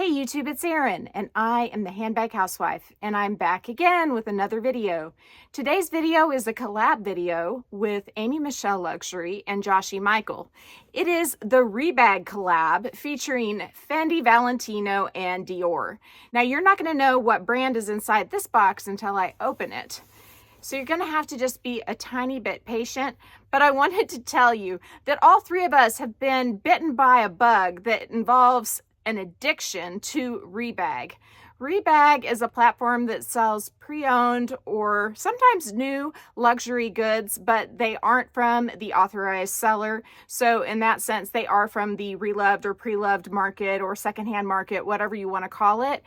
Hey YouTube, it's Erin, and I am the Handbag Housewife, and I'm back again with another video. Today's video is a collab video with Amy Michelle Luxury and Joshie Michael. It is the Rebag collab featuring Fendi, Valentino, and Dior. Now you're not going to know what brand is inside this box until I open it. So you're going to have to just be a tiny bit patient, but I wanted to tell you that all three of us have been bitten by a bug that involves an addiction to Rebag. Rebag is a platform that sells pre-owned or sometimes new luxury goods, but they aren't from the authorized seller. So in that sense, they are from the reloved or pre-loved market or secondhand market, whatever you want to call it.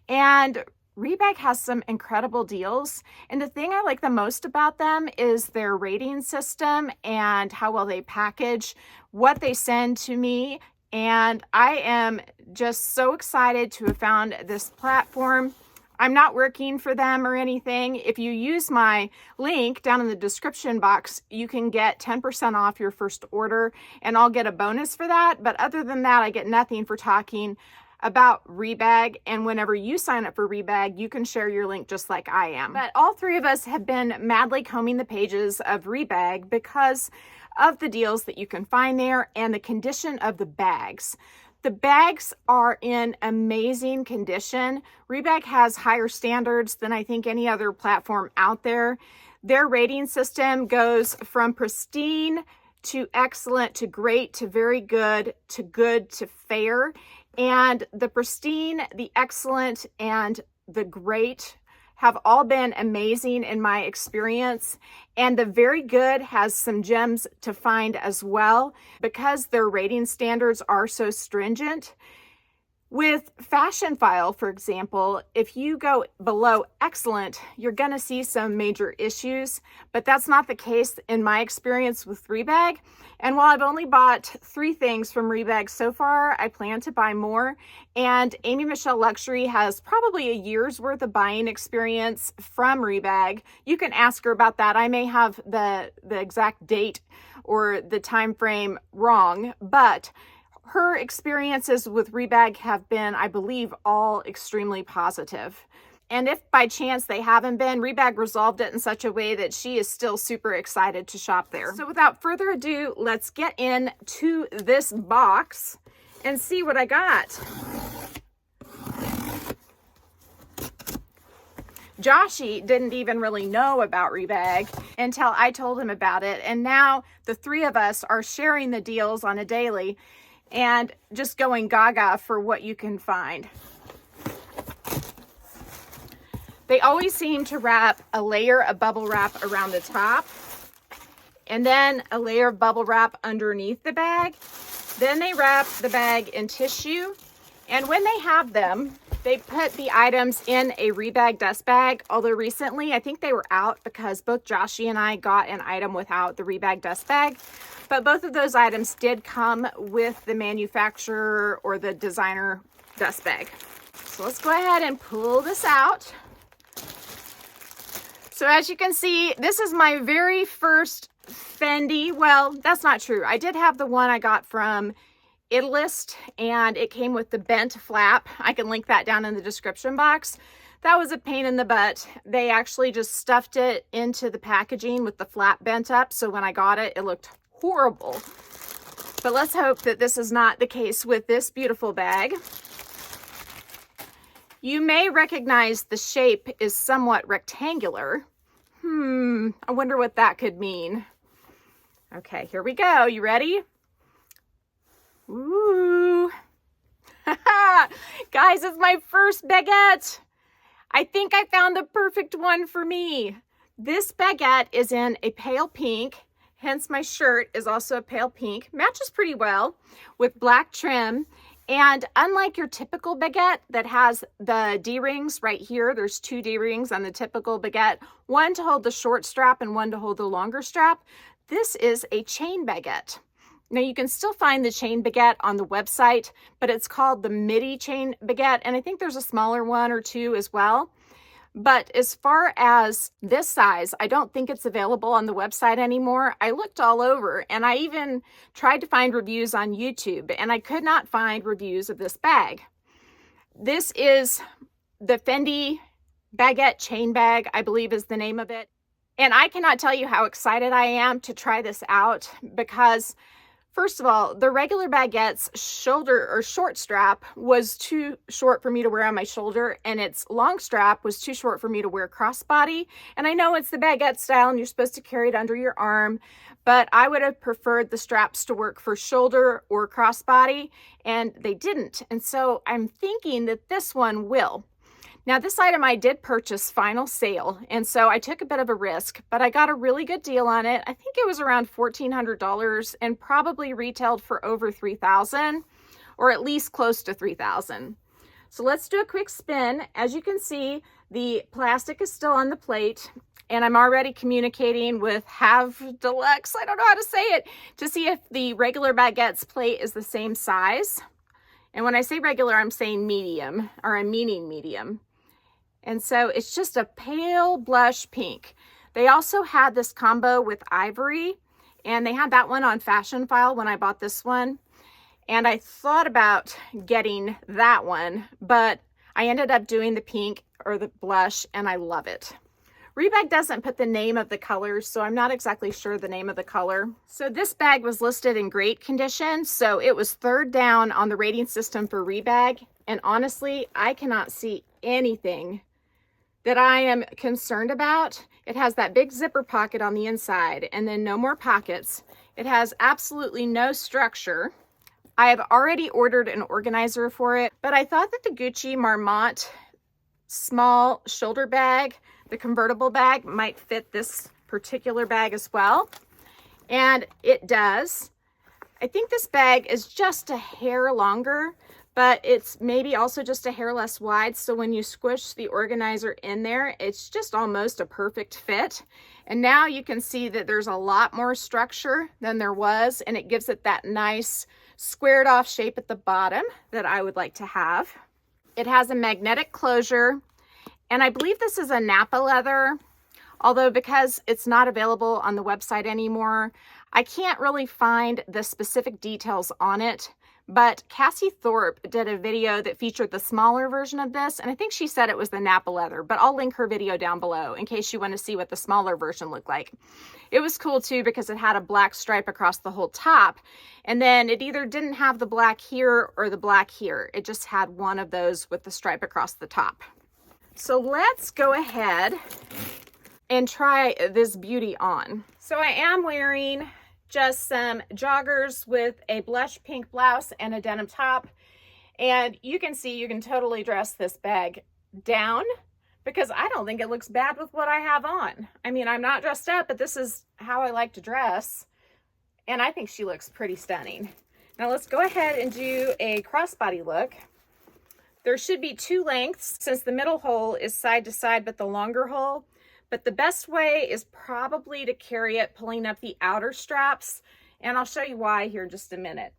And Rebag has some incredible deals, and the thing I like the most about them is their rating system and how well they package what they send to me. And I am just so excited to have found this platform. I'm not working for them or anything. If you use my link down in the description box, you can get 10% off your first order, and I'll get a bonus for that. But other than that, I get nothing for talking about Rebag. And whenever you sign up for Rebag, you can share your link just like I am. But all three of us have been madly combing the pages of Rebag because of the deals that you can find there and the condition of the bags. The bags are in amazing condition. Rebag has higher standards than I think any other platform out there. Their rating system goes from pristine to excellent to great to very good to fair. And the pristine, the excellent, and the great have all been amazing in my experience. And the very good has some gems to find as well because their rating standards are so stringent. With Fashion File, for example, if you go below excellent, you're going to see some major issues, but that's not the case in my experience with Rebag. And while I've only bought 3 things from Rebag so far, I plan to buy more. And Amy Michelle Luxury has probably a year's worth of buying experience from Rebag. You can ask her about that. I may have the exact date or the time frame wrong, but her experiences with Rebag have been, I believe, all extremely positive. And if by chance they haven't been, Rebag resolved it in such a way that she is still super excited to shop there. So without further ado, let's get into this box and see what I got. Joshie didn't even really know about Rebag until I told him about it. And now the three of us are sharing the deals on a daily and just going gaga for what you can find. They always seem to wrap a layer of bubble wrap around the top and then a layer of bubble wrap underneath the bag. Then they wrap the bag in tissue, and when they have them, they put the items in a Rebag dust bag, although recently I think they were out because both Joshie and I got an item without the Rebag dust bag. But both of those items did come with the manufacturer or the designer dust bag. So let's go ahead and pull this out. So as you can see, this is my very first Fendi. Well, that's not true. I did have the one I got from Italist, and it came with the bent flap. I can link that down in the description box. That was a pain in the butt. They actually just stuffed it into the packaging with the flap bent up, so when I got it, it looked horrible. But let's hope that this is not the case with this beautiful bag. You may recognize the shape is somewhat rectangular. I wonder what that could mean. Okay, here we go. You ready? Ooh. Guys, it's my first baguette. I think I found the perfect one for me. This baguette is in a pale pink, hence my shirt is also a pale pink. Matches pretty well with black trim. And unlike your typical baguette that has the D-rings right here, there's 2 D-rings on the typical baguette, one to hold the short strap and one to hold the longer strap. This is a chain baguette. Now you can still find the chain baguette on the website, but it's called the midi chain baguette, and I think there's a smaller one or 2 as well. But as far as this size, I don't think it's available on the website anymore. I looked all over, and I even tried to find reviews on YouTube, and I could not find reviews of this bag. This is the Fendi Baguette chain bag, I believe is the name of it. And I cannot tell you how excited I am to try this out because, first of all, the regular Baguette's shoulder or short strap was too short for me to wear on my shoulder, and its long strap was too short for me to wear crossbody. And I know it's the Baguette style and you're supposed to carry it under your arm, but I would have preferred the straps to work for shoulder or crossbody, and they didn't. And so I'm thinking that this one will. Now, this item I did purchase final sale, and so I took a bit of a risk, but I got a really good deal on it. I think it was around $1,400 and probably retailed for over $3,000, or at least close to $3,000. So let's do a quick spin. As you can see, the plastic is still on the plate, and I'm already communicating with Have Deluxe, I don't know how to say it, to see if the regular Baguette's plate is the same size. And when I say regular, I'm saying medium, or I'm meaning medium. And so it's just a pale blush pink. They also had this combo with ivory, and they had that one on Fashion File when I bought this one. And I thought about getting that one, but I ended up doing the pink or the blush, and I love it. Rebag doesn't put the name of the colors, so I'm not exactly sure the name of the color. So this bag was listed in great condition, so it was third down on the rating system for Rebag. And honestly, I cannot see anything that I am concerned about. It has that big zipper pocket on the inside and then no more pockets. It has absolutely no structure. I have already ordered an organizer for it, but I thought that the Gucci Marmont small shoulder bag, the convertible bag, might fit this particular bag as well. And it does. I think this bag is just a hair longer, but it's maybe also just a hair less wide. So when you squish the organizer in there, it's just almost a perfect fit. And now you can see that there's a lot more structure than there was, and it gives it that nice squared off shape at the bottom that I would like to have. It has a magnetic closure, and I believe this is a Napa leather, although because it's not available on the website anymore, I can't really find the specific details on it. But Cassie Thorpe did a video that featured the smaller version of this, and I think she said it was the Napa leather, but I'll link her video down below in case you want to see what the smaller version looked like. It was cool too because it had a black stripe across the whole top, and then it either didn't have the black here or the black here. It just had one of those with the stripe across the top. So let's go ahead and try this beauty on. So I am wearing just some joggers with a blush pink blouse and a denim top. And you can see you can totally dress this bag down because I don't think it looks bad with what I have on. I mean, I'm not dressed up, but this is how I like to dress. And I think she looks pretty stunning. Now let's go ahead and do a crossbody look. There should be two lengths since the middle hole is side to side, but the longer hole. But the best way is probably to carry it pulling up the outer straps, and I'll show you why here in just a minute.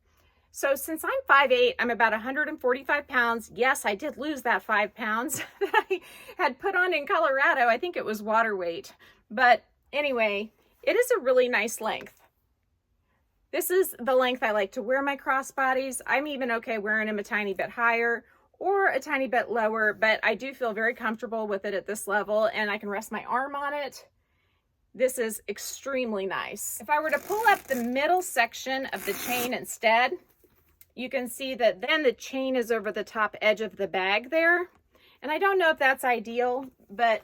So since I'm 5'8", I'm about 145 pounds. Yes, I did lose that 5 pounds that I had put on in Colorado. I think it was water weight. But anyway, it is a really nice length. This is the length I like to wear my crossbodies. I'm even okay wearing them a tiny bit higher or a tiny bit lower, but I do feel very comfortable with it at this level, and I can rest my arm on it. This is extremely nice. If I were to pull up the middle section of the chain instead, you can see that then the chain is over the top edge of the bag there. And I don't know if that's ideal, but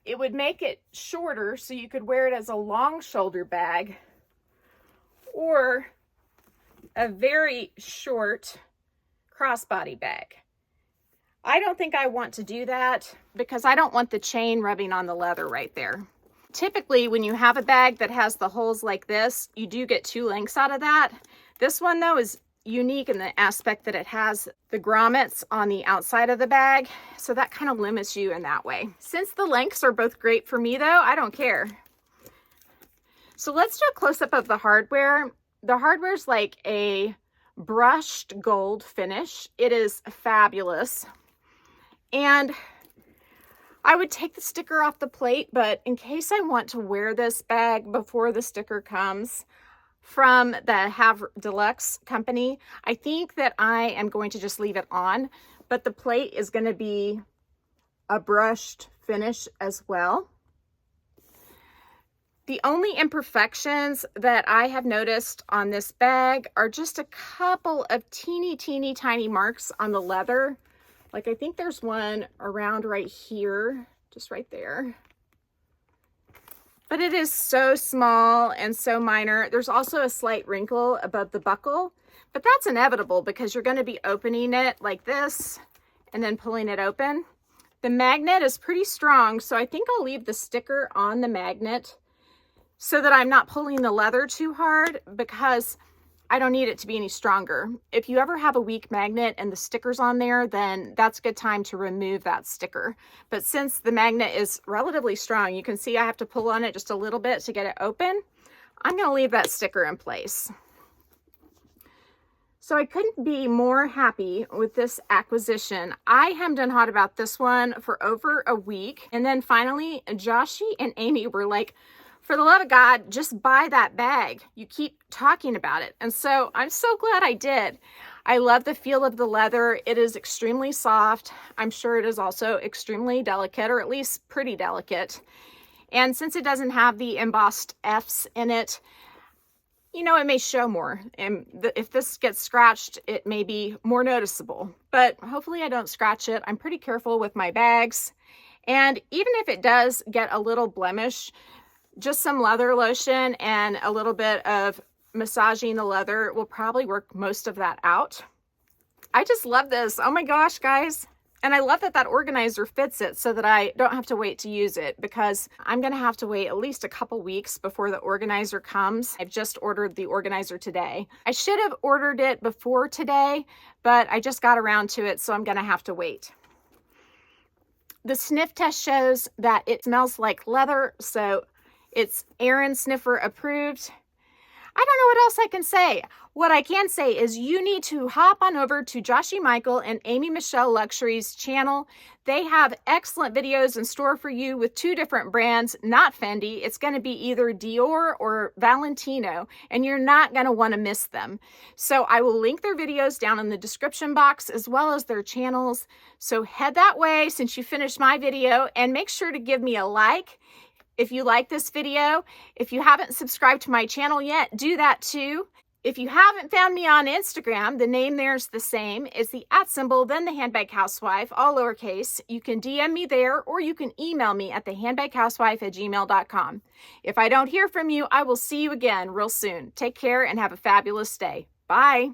it would make it shorter so you could wear it as a long shoulder bag or a very short crossbody bag. I don't think I want to do that because I don't want the chain rubbing on the leather right there. Typically, when you have a bag that has the holes like this, you do get two lengths out of that. This one though is unique in the aspect that it has the grommets on the outside of the bag, so that kind of limits you in that way. Since the lengths are both great for me though, I don't care. So let's do a close-up of the hardware. The hardware is like a brushed gold finish. It is fabulous. And I would take the sticker off the plate, but in case I want to wear this bag before the sticker comes from the Have Deluxe company, I think that I am going to just leave it on. but the plate is going to be a brushed finish as well. The only imperfections that I have noticed on this bag are just a couple of teeny tiny marks on the leather. Like I think there's one around right here, just right there. But it is so small and so minor. There's also a slight wrinkle above the buckle, but that's inevitable because you're going to be opening it like this and then pulling it open. The magnet is pretty strong, so I think I'll leave the sticker on the magnet so that I'm not pulling the leather too hard, because I don't need it to be any stronger. If you ever have a weak magnet and the sticker's on there, then that's a good time to remove that sticker. But since the magnet is relatively strong, you can see I have to pull on it just a little bit to get it open. I'm going to leave that sticker in place. So I couldn't be more happy with this acquisition. I hemmed and hawed about this one for over a week. And then finally, Joshie and Amy were like, for the love of God, just buy that bag. You keep talking about it. And so I'm so glad I did. I love the feel of the leather. It is extremely soft. I'm sure it is also extremely delicate, or at least pretty delicate. And since it doesn't have the embossed F's in it, you know, it may show more. And if this gets scratched, it may be more noticeable. But hopefully I don't scratch it. I'm pretty careful with my bags. And even if it does get a little blemish, just some leather lotion and a little bit of massaging the leather will probably work most of that out. I just love this. Oh my gosh, guys. And I love that that organizer fits it so that I don't have to wait to use it, because I'm going to have to wait at least a couple weeks before the organizer comes. I've just ordered the organizer today. I should have ordered it before today, but I just got around to it, so I'm going to have to wait. The sniff test shows that it smells like leather, so it's Aaron Sniffer approved. I don't know what else I can say. What I can say is you need to hop on over to Joshie Michael and Amy Michelle Luxury's channel. They have excellent videos in store for you with two different brands, not Fendi. It's going to be either Dior or Valentino, and you're not going to want to miss them. So I will link their videos down in the description box, as well as their channels. So head that way since you finished my video, and make sure to give me a like if you like this video. If you haven't subscribed to my channel yet, do that too. If you haven't found me on Instagram, the name there's the same. It's the @ then the Handbag Housewife, all lowercase. You can DM me there, or you can email me at thehandbaghousewife@gmail.com. If I don't hear from you, I will see you again real soon. Take care and have a fabulous day. Bye.